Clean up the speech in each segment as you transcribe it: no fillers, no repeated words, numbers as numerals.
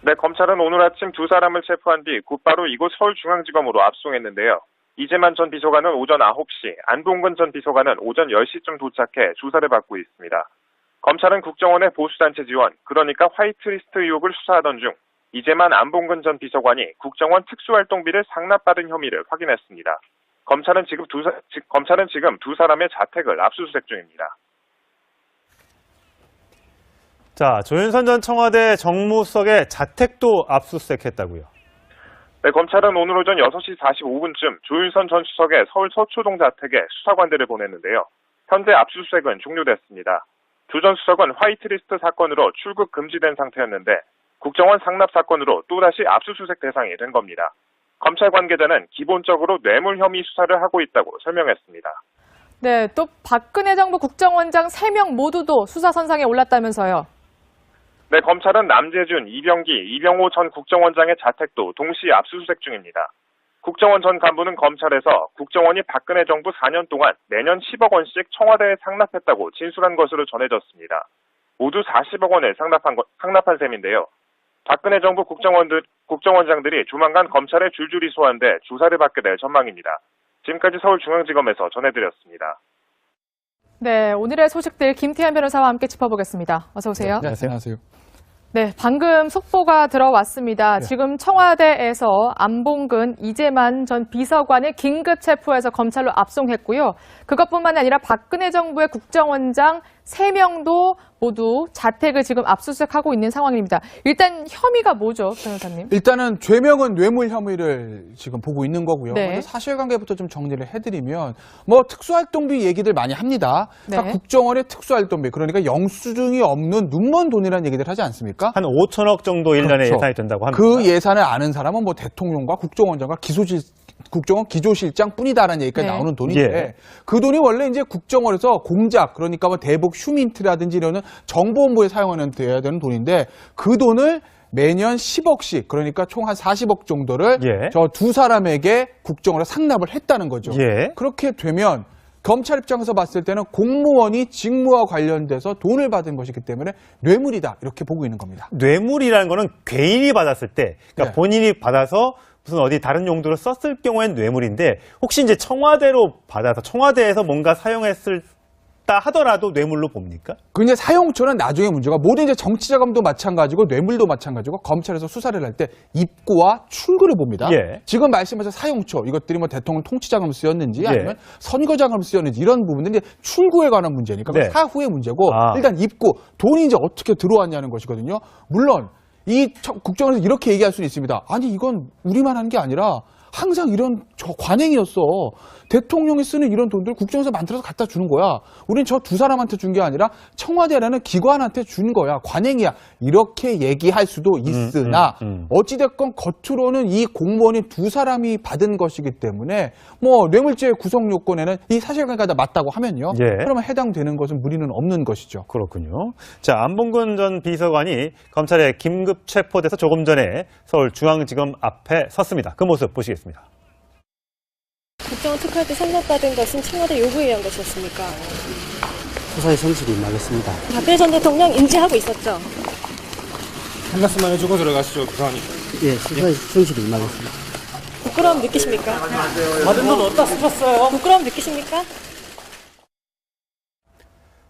네, 검찰은 오늘 아침 두 사람을 체포한 뒤 곧바로 이곳 서울중앙지검으로 압송했는데요. 이재만 전 비서관은 오전 9시, 안봉근 전 비서관은 오전 10시쯤 도착해 조사를 받고 있습니다. 검찰은 국정원의 보수단체 지원, 그러니까 화이트리스트 의혹을 수사하던 중 이재만 안봉근 전 비서관이 국정원 특수활동비를 상납받은 혐의를 확인했습니다. 검찰은 지금 두 사람의 자택을 압수수색 중입니다. 자, 조윤선 전 청와대 정무수석의 자택도 압수수색했다고요? 네, 검찰은 오늘 오전 6시 45분쯤 조윤선 전 수석의 서울 서초동 자택에 수사관들을 보냈는데요. 현재 압수수색은 종료됐습니다. 조 전 수석은 화이트리스트 사건으로 출국 금지된 상태였는데 국정원 상납 사건으로 또다시 압수수색 대상이 된 겁니다. 검찰 관계자는 기본적으로 뇌물 혐의 수사를 하고 있다고 설명했습니다. 네, 또 박근혜 정부 국정원장 3명 모두도 수사 선상에 올랐다면서요. 네, 검찰은 남재준, 이병기, 이병호 전 국정원장의 자택도 동시 압수수색 중입니다. 국정원 전 간부는 검찰에서 국정원이 박근혜 정부 4년 동안 매년 10억 원씩 청와대에 상납했다고 진술한 것으로 전해졌습니다. 모두 40억 원을 상납한 셈인데요. 박근혜 정부 국정원장들이 조만간 검찰에 줄줄이 소환돼 조사를 받게 될 전망입니다. 지금까지 서울중앙지검에서 전해드렸습니다. 네, 오늘의 소식들 김태현 변호사와 함께 짚어보겠습니다. 어서 오세요. 네, 안녕하세요. 네, 방금 속보가 들어왔습니다. 네. 지금 청와대에서 안봉근, 이재만 전 비서관을 긴급 체포해서 검찰로 압송했고요. 그것뿐만 아니라 박근혜 정부의 국정원장 3명도 모두 자택을 지금 압수수색하고 있는 상황입니다. 일단 혐의가 뭐죠, 변호사님? 일단은 죄명은 뇌물 혐의를 지금 보고 있는 거고요. 네. 먼저 사실관계부터 좀 정리를 해드리면 뭐 특수활동비 얘기들 많이 합니다. 네. 그러니까 국정원의 특수활동비, 그러니까 영수증이 없는 눈먼 돈이라는 얘기들 하지 않습니까? 한 5천억 정도 1년에 그렇죠. 예산이 된다고 합니다. 그 예산을 아는 사람은 뭐 대통령과 국정원장과 국정원 기조실장 뿐이다라는 얘기까지 네. 나오는 돈인데 예. 그 돈이 원래 이제 국정원에서 공작, 그러니까 뭐 대북 휴민트라든지 이런 정보본부에 사용하는 돼야 되는 돈인데 그 돈을 매년 10억씩, 그러니까 총 한 40억 정도를 예. 저 두 사람에게 국정원에 상납을 했다는 거죠. 예. 그렇게 되면 검찰 입장에서 봤을 때는 공무원이 직무와 관련돼서 돈을 받은 것이기 때문에 뇌물이다, 이렇게 보고 있는 겁니다. 뇌물이라는 거는 개인이 받았을 때, 그러니까 네. 본인이 받아서 무슨 어디 다른 용도로 썼을 경우엔 뇌물인데, 혹시 이제 청와대로 받아서 청와대에서 뭔가 사용했다 하더라도 뇌물로 봅니까? 그 이제 사용처는 나중에 문제가, 모든 이제 정치자금도 마찬가지고 뇌물도 마찬가지고 검찰에서 수사를 할 때 입구와 출구를 봅니다. 예. 지금 말씀하신 사용처, 이것들이 뭐 대통령 통치자금을 쓰였는지 예. 아니면 선거자금을 쓰였는지 이런 부분들이 이제 출구에 관한 문제니까 네. 사후의 문제고, 아. 일단 입구, 돈이 이제 어떻게 들어왔냐는 것이거든요. 물론 이 국정원에서 이렇게 얘기할 수는 있습니다. 아니, 이건 우리만 한 게 아니라 항상 이런 관행이었어. 대통령이 쓰는 이런 돈들 국정에서 만들어서 갖다 주는 거야. 우린 저 두 사람한테 준 게 아니라 청와대라는 기관한테 준 거야. 관행이야. 이렇게 얘기할 수도 있으나 어찌됐건 겉으로는 이 공무원이 두 사람이 받은 것이기 때문에 뭐 뇌물죄 구성 요건에는 이 사실관계가 맞다고 하면요. 예. 그러면 해당되는 것은 무리는 없는 것이죠. 그렇군요. 자, 안봉근 전 비서관이 검찰에 긴급 체포돼서 조금 전에 서울중앙지검 앞에 섰습니다. 그 모습 보시겠습니다. 국정원 특활비 상납받은 것은 청와대 요구에 의한 것이었습니까? 수사의 성실히 임하겠습니다. 박근혜 전 대통령 인지하고 있었죠? 한 말씀만 해주고 들어가시죠, 부사관님. 예, 수사의 성실히 임하겠습니다. 부끄러움 느끼십니까? 받은 돈 어디다 쓰셨어요? 부끄러움 느끼십니까?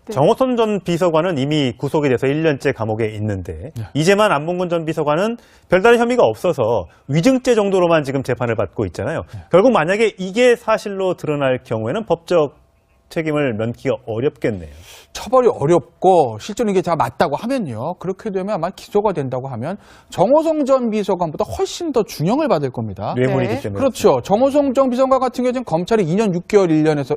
네. 정호선 전 비서관은 이미 구속이 돼서 1년째 감옥에 있는데 이제만 안봉근 전 비서관은 별다른 혐의가 없어서 위증죄 정도로만 지금 재판을 받고 있잖아요. 결국 만약에 이게 사실로 드러날 경우에는 법적 책임을 면키가 어렵겠네요. 처벌이 어렵고 실제로 이게 다 맞다고 하면요. 그렇게 되면 아마 기소가 된다고 하면 정호성 전 비서관보다 훨씬 더 중형을 받을 겁니다. 뇌물이기 네. 때문에. 그렇죠. 정호성 전 비서관 같은 경우는 검찰이 2년 6개월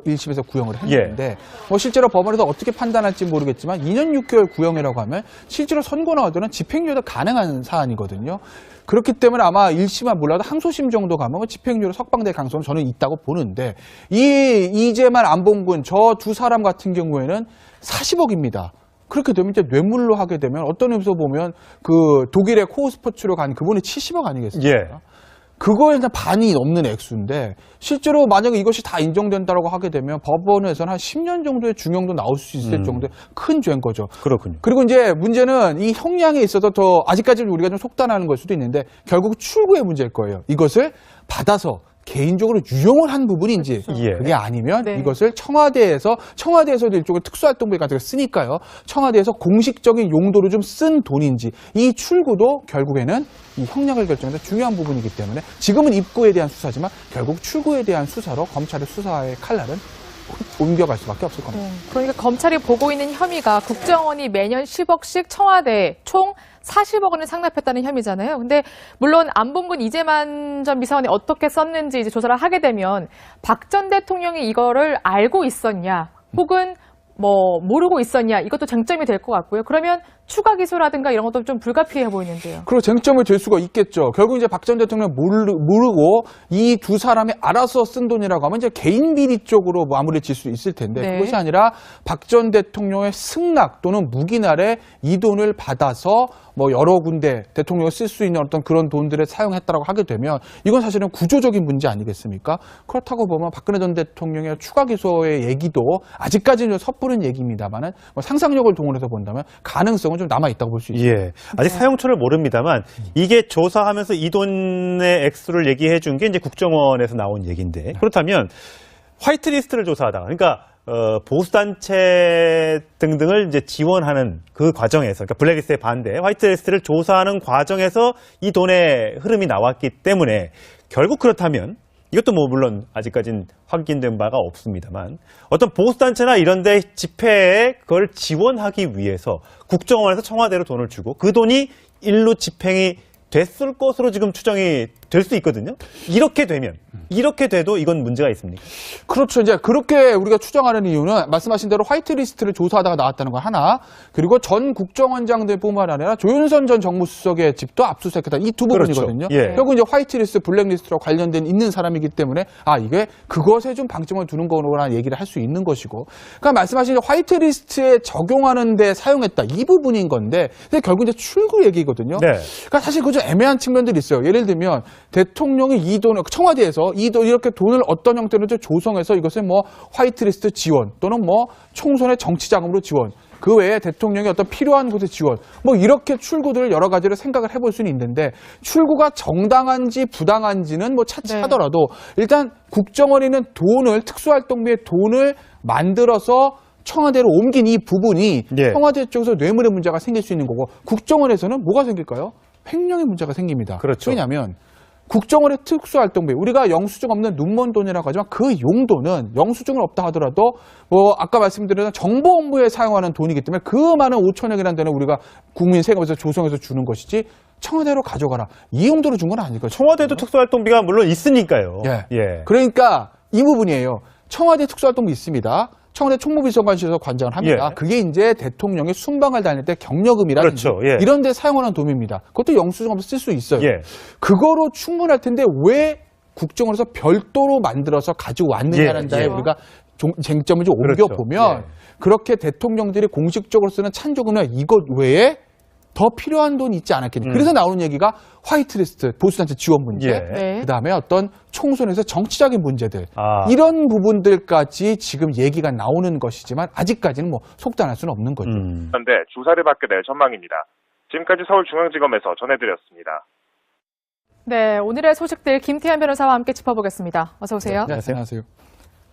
1심에서 구형을 했는데 뭐 실제로 법원에서 어떻게 판단할지 모르겠지만 2년 6개월 구형이라고 하면 실제로 선고 나오더라도 집행유예도 가능한 사안이거든요. 그렇기 때문에 아마 1심만 몰라도 항소심 정도 가면 집행유예로 석방될 가능성은 저는 있다고 보는데 이재만 안봉근 저 두 사람 같은 경우에는 40억입니다. 그렇게 되면 이제 뇌물로 하게 되면 어떤 의미에서 보면 그 독일의 코우 스포츠로 간 그분이 70억 아니겠습니까? 예. 그거에 일단 반이 넘는 액수인데 실제로 만약에 이것이 다 인정된다고 하게 되면 법원에서는 한 10년 정도의 중형도 나올 수 있을 정도의 큰 죄인 거죠. 그렇군요. 그리고 이제 문제는 이 형량에 있어서 더 아직까지는 우리가 좀 속단하는 걸 수도 있는데 결국 출구의 문제일 거예요. 이것을 받아서 개인적으로 유용을 한 부분인지 예. 그게 아니면 네. 이것을 청와대에서도 일종의 특수활동비 같은 걸 쓰니까요. 청와대에서 공식적인 용도로 좀 쓴 돈인지 이 출구도 결국에는 이 형량을 결정하는 중요한 부분이기 때문에 지금은 입구에 대한 수사지만 결국 출구에 대한 수사로 검찰의 수사의 칼날은 옮겨갈 수밖에 없을 겁니다. 그러니까 검찰이 보고 있는 혐의가 국정원이 매년 10억씩 청와대에 총 40억 원을 상납했다는 혐의잖아요. 근데 물론 안봉근 이재만 전 비서관이 어떻게 썼는지 이제 조사를 하게 되면 박 전 대통령이 이거를 알고 있었냐, 혹은 뭐 모르고 있었냐, 이것도 쟁점이 될 것 같고요. 그러면 추가 기소라든가 이런 것도 좀 불가피해 보이는데요. 그리고 쟁점이 될 수가 있겠죠. 결국 이제 박 전 대통령 모르고 이 두 사람이 알아서 쓴 돈이라고 하면 이제 개인 비리 쪽으로 마무리 질 수 있을 텐데 네. 그것이 아니라 박 전 대통령의 승낙 또는 묵인날에 이 돈을 받아서 뭐 여러 군데 대통령이 쓸 수 있는 어떤 그런 돈들을 사용했다고 하게 되면 이건 사실은 구조적인 문제 아니겠습니까? 그렇다고 보면 박근혜 전 대통령의 추가 기소의 얘기도 아직까지는 섣부른 얘기입니다만은 뭐 상상력을 동원해서 본다면 가능성은 좀 남아 있다고 볼 수 있습니다. 예. 아직 사용처를 모릅니다만 이게 조사하면서 이 돈의 액수를 얘기해 준 게 이제 국정원에서 나온 얘기인데 그렇다면 화이트리스트를 조사하다가 그러니까 보수단체 등등을 이제 지원하는 그 과정에서, 그러니까 블랙리스트에 반대, 화이트리스트를 조사하는 과정에서 이 돈의 흐름이 나왔기 때문에 결국 그렇다면 이것도 뭐 물론 아직까지는 확인된 바가 없습니다만 어떤 보수단체나 이런 데 집회에 그걸 지원하기 위해서 국정원에서 청와대로 돈을 주고 그 돈이 일로 집행이 됐을 것으로 지금 추정이 될 수 있거든요. 이렇게 돼도 이건 문제가 있습니까? 그렇죠. 이제 그렇게 우리가 추정하는 이유는 말씀하신 대로 화이트리스트를 조사하다가 나왔다는 거 하나, 그리고 전 국정원장들뿐만 아니라 조윤선 전 정무수석의 집도 압수수색했다. 이 두 부분이거든요. 그렇죠. 예. 결국 이제 화이트리스트, 블랙리스트로 관련된 있는 사람이기 때문에 이게 그것에 좀 방점을 두는 거라는 얘기를 할 수 있는 것이고, 그러니까 말씀하신 화이트리스트에 적용하는 데 사용했다. 이 부분인 건데, 근데 결국 이제 출구 얘기거든요. 네. 그러니까 사실 그 좀 애매한 측면들이 있어요. 예를 들면 대통령이 이 돈을 청와대에서 이렇게 돈을 어떤 형태로 조성해서 이것을 뭐 화이트리스트 지원 또는 뭐 총선의 정치 자금으로 지원, 그 외에 대통령이 어떤 필요한 곳에 지원, 뭐 이렇게 출구들을 여러 가지를 생각을 해볼 수는 있는데 출구가 정당한지 부당한지는 뭐 차치하더라도 일단 국정원에는 돈을 특수활동비의 돈을 만들어서 청와대로 옮긴 이 부분이 예. 청와대 쪽에서 뇌물의 문제가 생길 수 있는 거고 국정원에서는 뭐가 생길까요? 횡령의 문제가 생깁니다. 그렇죠. 왜냐하면 국정원의 특수활동비, 우리가 영수증 없는 눈먼 돈이라고 하지만 그 용도는 영수증은 없다 하더라도 뭐 아까 말씀드린 정보본부에 사용하는 돈이기 때문에 그 많은 5천억이라는 돈을 우리가 국민 세금에서 조성해서 주는 것이지 청와대로 가져가라 이 용도로 준 건 아니거든요. 청와대도 특수활동비가 물론 있으니까요. 예. 그러니까 이 부분이에요. 청와대 특수활동비 있습니다. 청와대 총무비서관실에서 관장을 합니다. 예. 그게 이제 대통령이 순방을 다닐 때 경력금이라든지 그렇죠. 예. 이런 데 사용하는 돈입니다. 그것도 영수증 없이 쓸 수 있어요. 예. 그거로 충분할 텐데 왜 국정원에서 별도로 만들어서 가지고 왔느냐는 데에 예. 우리가 쟁점을 좀 그렇죠. 옮겨보면 예. 그렇게 대통령들이 공식적으로 쓰는 찬조금이나 이것 외에 더 필요한 돈이 있지 않았겠냐. 그래서 나오는 얘기가 화이트리스트, 보수단체 지원 문제, 예. 네. 그다음에 어떤 총선에서 정치적인 문제들, 아. 이런 부분들까지 지금 얘기가 나오는 것이지만 아직까지는 뭐 속단할 수는 없는 거죠. 그런데 조사를 받게 될 전망입니다. 지금까지 서울중앙지검에서 전해드렸습니다. 네, 오늘의 소식들 김태현 변호사와 함께 짚어보겠습니다. 어서 오세요. 네, 안녕하세요.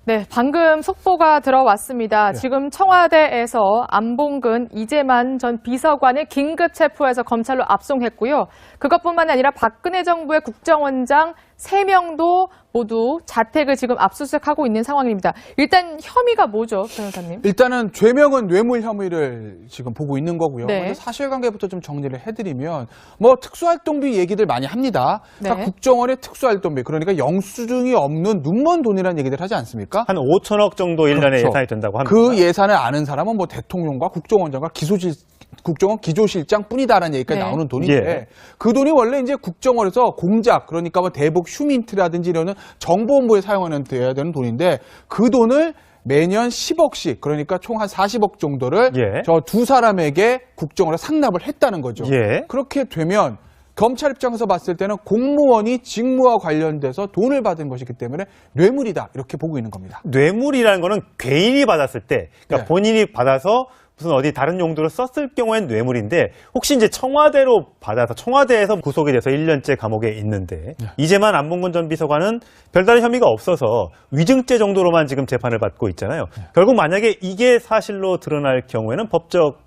네, 방금 속보가 들어왔습니다. 지금 청와대에서 안봉근 이재만 전 비서관을 긴급 체포해서 검찰로 압송했고요. 그것뿐만 아니라 박근혜 정부의 국정원장 3명도 모두 자택을 지금 압수수색하고 있는 상황입니다. 일단 혐의가 뭐죠, 변호사님? 일단은 죄명은 뇌물 혐의를 지금 보고 있는 거고요. 네. 먼저 사실관계부터 좀 정리를 해드리면 뭐 특수활동비 얘기들 많이 합니다. 네. 그러니까 국정원의 특수활동비, 그러니까 영수증이 없는 눈먼 돈이라는 얘기들 하지 않습니까? 한 5천억 정도 1년에 그렇죠. 예산이 된다고 합니다. 그 예산을 아는 사람은 뭐 대통령과 국정원장과 국정원 기조실장 뿐이다라는 얘기까지 네. 나오는 돈인데 예. 그 돈이 원래 이제 국정원에서 공작, 그러니까 뭐 대북 휴민트라든지 이런 정보본부에 사용하는 돼야 되는 돈인데 그 돈을 매년 10억씩, 그러니까 총 한 40억 정도를 예. 저 두 사람에게 국정원에 상납을 했다는 거죠. 예. 그렇게 되면 검찰 입장에서 봤을 때는 공무원이 직무와 관련돼서 돈을 받은 것이기 때문에 뇌물이다 이렇게 보고 있는 겁니다. 뇌물이라는 거는 개인이 받았을 때, 그러니까 네. 본인이 받아서 무슨 어디 다른 용도로 썼을 경우엔 뇌물인데, 혹시 이제 청와대로 받아서 청와대에서 구속이 돼서 1년째 감옥에 있는데, 이재만 안봉근 전 비서관은 별다른 혐의가 없어서 위증죄 정도로만 지금 재판을 받고 있잖아요. 결국 만약에 이게 사실로 드러날 경우에는 법적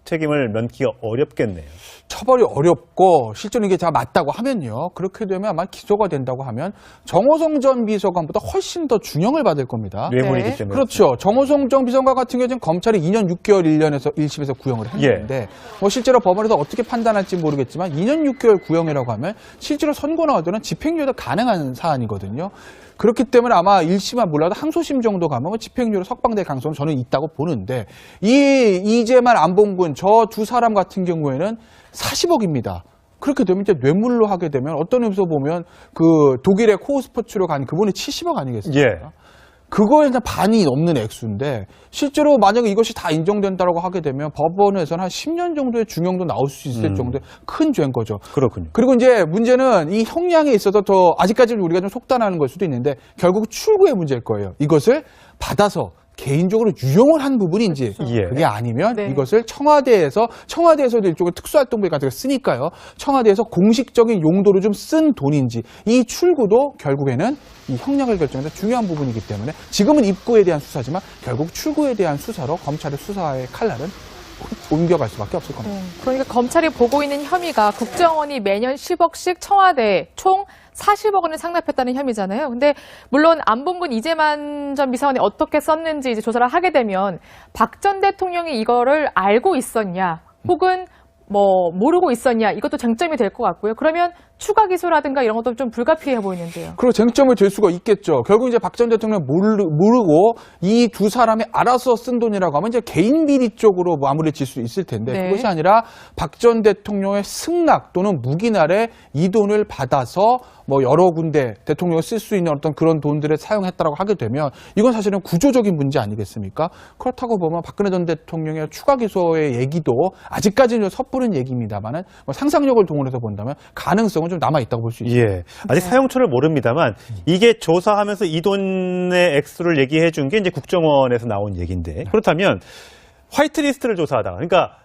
책임을 면키가 어렵겠네요. 처벌이 어렵고 실제로 이게 다 맞다고 하면요. 그렇게 되면 아마 기소가 된다고 하면 정호성 전 비서관보다 훨씬 더 중형을 받을 겁니다. 뇌물이기 네. 때문에. 그렇죠. 정호성 전 비서관 같은 경우는 검찰이 2년 6개월 1심에서 구형을 했는데 뭐 실제로 법원에서 어떻게 판단할지 모르겠지만 2년 6개월 구형이라고 하면 실제로 선고 나오더라도 집행유예도 가능한 사안이거든요. 그렇기 때문에 아마 1심은 몰라도 항소심 정도 가면 집행유예로 석방될 가능성은 저는 있다고 보는데 이재만 안봉근 저 두 사람 같은 경우에는 40억입니다. 그렇게 되면 이제 뇌물로 하게 되면 어떤 의미에서 보면 그 독일의 코어 스포츠로 간 그분이 70억 아니겠습니까? 예. 그거에 일단 반이 넘는 액수인데 실제로 만약에 이것이 다 인정된다고 하게 되면 법원에서는 한 10년 정도의 중형도 나올 수 있을 정도의 큰 죄인 거죠. 그렇군요. 그리고 이제 문제는 이 형량에 있어서 더 아직까지는 우리가 좀 속단하는 걸 수도 있는데 결국 출구의 문제일 거예요. 이것을 받아서 개인적으로 유용을 한 부분인지 예. 그게 아니면 네. 이것을 청와대에서도 일종의 특수활동비 같은 거 쓰니까요. 청와대에서 공식적인 용도로 좀 쓴 돈인지 이 출구도 결국에는 이 형량을 결정하는 중요한 부분이기 때문에 지금은 입구에 대한 수사지만 결국 출구에 대한 수사로 검찰의 수사의 칼날은 옮겨갈 수밖에 없을 겁니다. 그러니까 검찰이 보고 있는 혐의가 국정원이 매년 10억씩 청와대에 총 40억 원을 상납했다는 혐의잖아요. 근데 물론 안봉근 이재만 전 비서관이 어떻게 썼는지 이제 조사를 하게 되면 박 전 대통령이 이거를 알고 있었냐, 혹은 뭐 모르고 있었냐, 이것도 쟁점이 될 것 같고요. 그러면 추가 기소라든가 이런 것도 좀 불가피해 보이는데요. 그리고 쟁점이 될 수가 있겠죠. 결국 이제 박 전 대통령 모르고 이 두 사람이 알아서 쓴 돈이라고 하면 이제 개인 비리 쪽으로 마무리 질 수 있을 텐데 네. 그것이 아니라 박 전 대통령의 승낙 또는 묵인날에 이 돈을 받아서 뭐 여러 군데 대통령이 쓸 수 있는 어떤 그런 돈들을 사용했다라고 하게 되면 이건 사실은 구조적인 문제 아니겠습니까? 그렇다고 보면 박근혜 전 대통령의 추가 기소의 얘기도 아직까지는 섣부른 얘기입니다만은 뭐 상상력을 동원해서 본다면 가능성은 좀 남아 있다고 볼 수 있습니다. 예. 아직 사용처를 모릅니다만 이게 조사하면서 이 돈의 액수를 얘기해 준 게 이제 국정원에서 나온 얘기인데, 그렇다면 화이트리스트를 조사하다가, 그러니까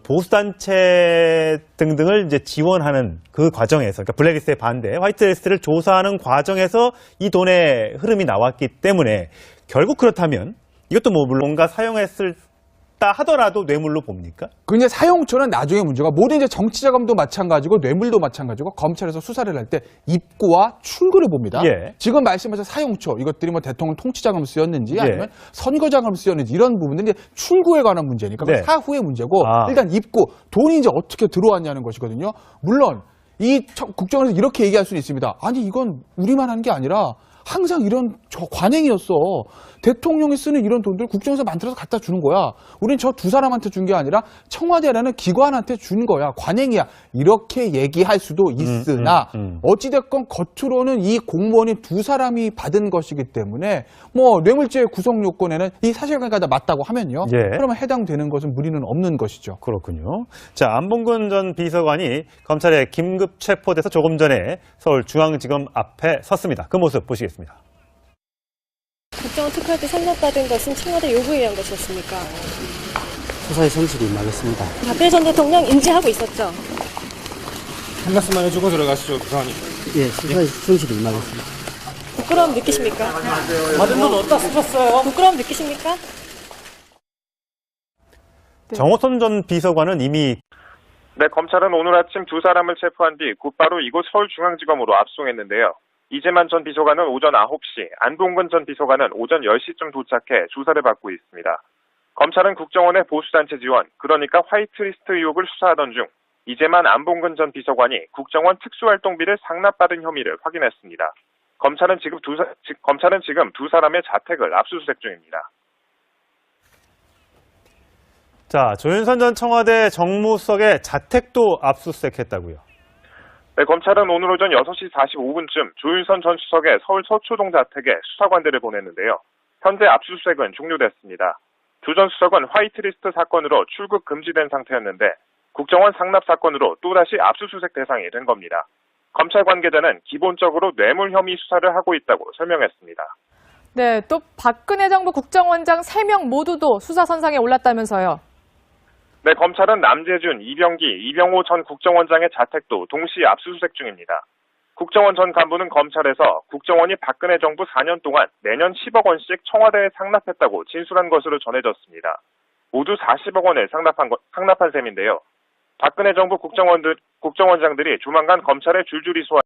보수단체 등등을 이제 지원하는 그 과정에서, 그러니까 블랙리스트에 반대, 화이트리스트를 조사하는 과정에서 이 돈의 흐름이 나왔기 때문에 결국 그렇다면 이것도 뭐 뭔가 사용했을 하더라도 뇌물로 봅니까? 그 이제 사용처는 나중에 문제가 모든 이제 정치자금도 마찬가지고 뇌물도 마찬가지고 검찰에서 수사를 할 때 입구와 출구를 봅니다. 예. 지금 말씀하신 사용처 이것들이 뭐 대통령 통치자금을 쓰였는지 예. 아니면 선거자금을 쓰였는지 이런 부분들이 이제 출구에 관한 문제니까 네. 사후의 문제고 아. 일단 입구 돈이 이제 어떻게 들어왔냐는 것이거든요. 물론 이 국정원에서 이렇게 얘기할 수는 있습니다. 아니 이건 우리만 한 게 아니라 항상 이런 관행이었어. 대통령이 쓰는 이런 돈들 국정에서 만들어서 갖다 주는 거야. 우린 저 두 사람한테 준 게 아니라 청와대라는 기관한테 준 거야. 관행이야. 이렇게 얘기할 수도 있으나 어찌됐건 겉으로는 이 공무원이 두 사람이 받은 것이기 때문에 뭐 뇌물죄 구성 요건에는 이 사실관계가 맞다고 하면요. 예. 그러면 해당되는 것은 무리는 없는 것이죠. 그렇군요. 자, 안봉근 전 비서관이 검찰에 긴급 체포돼서 조금 전에 서울중앙지검 앞에 섰습니다. 그 모습 보시겠습니다. 국정원 특활비 상납받은 것은 청와대 요구에 의한 것이었습니까? 수사의 성실히 임하겠습니다. 박근혜 전 대통령 인지하고 있었죠? 한 말씀만 해주고 들어가시죠, 비서관님. 예, 수사의 성실히 임하겠습니다. 부끄러움 느끼십니까? 받은 돈 어디다 쓰셨어요? 부끄러움 느끼십니까? 정호선 전 비서관은 이미 네, 검찰은 오늘 아침 두 사람을 체포한 뒤 곧바로 이곳 서울중앙지검으로 압송했는데요. 이재만 전 비서관은 오전 9시, 안봉근 전 비서관은 오전 10시쯤 도착해 조사를 받고 있습니다. 검찰은 국정원의 보수단체 지원, 그러니까 화이트리스트 의혹을 수사하던 중 이재만 안봉근 전 비서관이 국정원 특수활동비를 상납받은 혐의를 확인했습니다. 검찰은 지금 두 사람의 자택을 압수수색 중입니다. 자, 조윤선 전 청와대 정무수석의 자택도 압수수색했다고요. 네, 검찰은 오늘 오전 6시 45분쯤 조윤선 전 수석의 서울 서초동 자택에 수사관들을 보냈는데요. 현재 압수수색은 종료됐습니다. 조 전 수석은 화이트리스트 사건으로 출국 금지된 상태였는데 국정원 상납 사건으로 또다시 압수수색 대상이 된 겁니다. 검찰 관계자는 기본적으로 뇌물 혐의 수사를 하고 있다고 설명했습니다. 네, 또 박근혜 정부 국정원장 3명 모두도 수사 선상에 올랐다면서요. 네, 검찰은 남재준, 이병기, 이병호 전 국정원장의 자택도 동시 압수수색 중입니다. 국정원 전 간부는 검찰에서 국정원이 박근혜 정부 4년 동안 매년 10억 원씩 청와대에 상납했다고 진술한 것으로 전해졌습니다. 모두 40억 원을 상납한 셈인데요. 박근혜 정부 국정원장들이 조만간 검찰에 줄줄이 소환